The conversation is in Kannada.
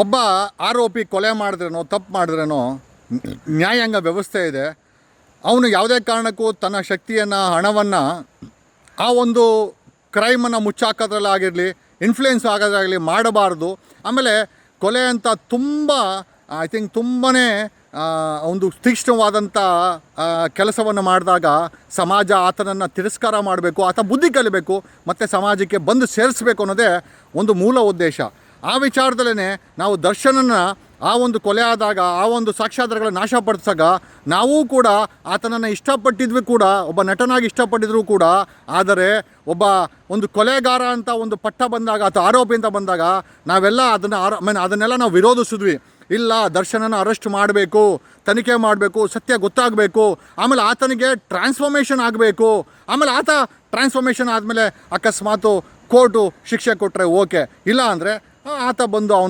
ಒಬ್ಬ ಆರೋಪಿ ಕೊಲೆ ಮಾಡಿದ್ರೇನೋ ತಪ್ಪು ಮಾಡಿದ್ರೇನೋ ನ್ಯಾಯಾಂಗ ವ್ಯವಸ್ಥೆ ಇದೆ. ಅವನು ಯಾವುದೇ ಕಾರಣಕ್ಕೂ ತನ್ನ ಶಕ್ತಿಯನ್ನು, ಹಣವನ್ನು ಆ ಒಂದು ಕ್ರೈಮನ್ನು ಮುಚ್ಚಾಕೋದ್ರಲ್ಲಾಗಿರಲಿ, ಇನ್ಫ್ಲೂಯೆನ್ಸ್ ಆಗೋದ್ರಾಗಲಿ ಮಾಡಬಾರ್ದು. ಆಮೇಲೆ ಕೊಲೆ ಅಂತ ತುಂಬ ತುಂಬಾ ಒಂದು ತೀಕ್ಷ್ಣವಾದಂಥ ಕೆಲಸವನ್ನು ಮಾಡಿದಾಗ ಸಮಾಜ ಆತನನ್ನು ತಿರಸ್ಕಾರ ಮಾಡಬೇಕು, ಆತ ಬುದ್ಧಿ ಕಲಿಬೇಕು ಮತ್ತು ಸಮಾಜಕ್ಕೆ ಬಂದು ಸೇರಿಸ್ಬೇಕು ಅನ್ನೋದೇ ಒಂದು ಮೂಲ ಉದ್ದೇಶ. ಆ ವಿಚಾರದಲ್ಲೇ ನಾವು ದರ್ಶನನ ಆ ಒಂದು ಕೊಲೆ ಆದಾಗ ಆ ಒಂದು ಸಾಕ್ಷ್ಯಾಧಾರಗಳ ನಾಶಪಡಿಸಾಗ ನಾವೂ ಕೂಡ ಆತನನ್ನು ಇಷ್ಟಪಟ್ಟಿದ್ವಿ ಕೂಡ, ಒಬ್ಬ ನಟನಾಗಿ ಇಷ್ಟಪಟ್ಟಿದ್ರು ಕೂಡ. ಆದರೆ ಒಬ್ಬ ಒಂದು ಕೊಲೆಗಾರ ಅಂತ ಒಂದು ಪಟ್ಟ ಬಂದಾಗ ಅಥವಾ ಆರೋಪಿ ಅಂತ ಬಂದಾಗ ನಾವೆಲ್ಲ ಅದನ್ನೆಲ್ಲ ನಾವು ವಿರೋಧಿಸಿದ್ವಿ. ಇಲ್ಲ, ದರ್ಶನನ ಅರೆಸ್ಟ್ ಮಾಡಬೇಕು, ತನಿಖೆ ಮಾಡಬೇಕು, ಸತ್ಯ ಗೊತ್ತಾಗಬೇಕು, ಆಮೇಲೆ ಆತನಿಗೆ ಟ್ರಾನ್ಸ್ಫಾರ್ಮೇಷನ್ ಆಗಬೇಕು. ಆಮೇಲೆ ಆತ ಟ್ರಾನ್ಸ್ಫಾರ್ಮೇಷನ್ ಆದಮೇಲೆ ಅಕಸ್ಮಾತು ಕೋರ್ಟು ಶಿಕ್ಷೆ ಕೊಟ್ಟರೆ ಓಕೆ, ಇಲ್ಲ ಅಂದರೆ ಆತ ಬಂದು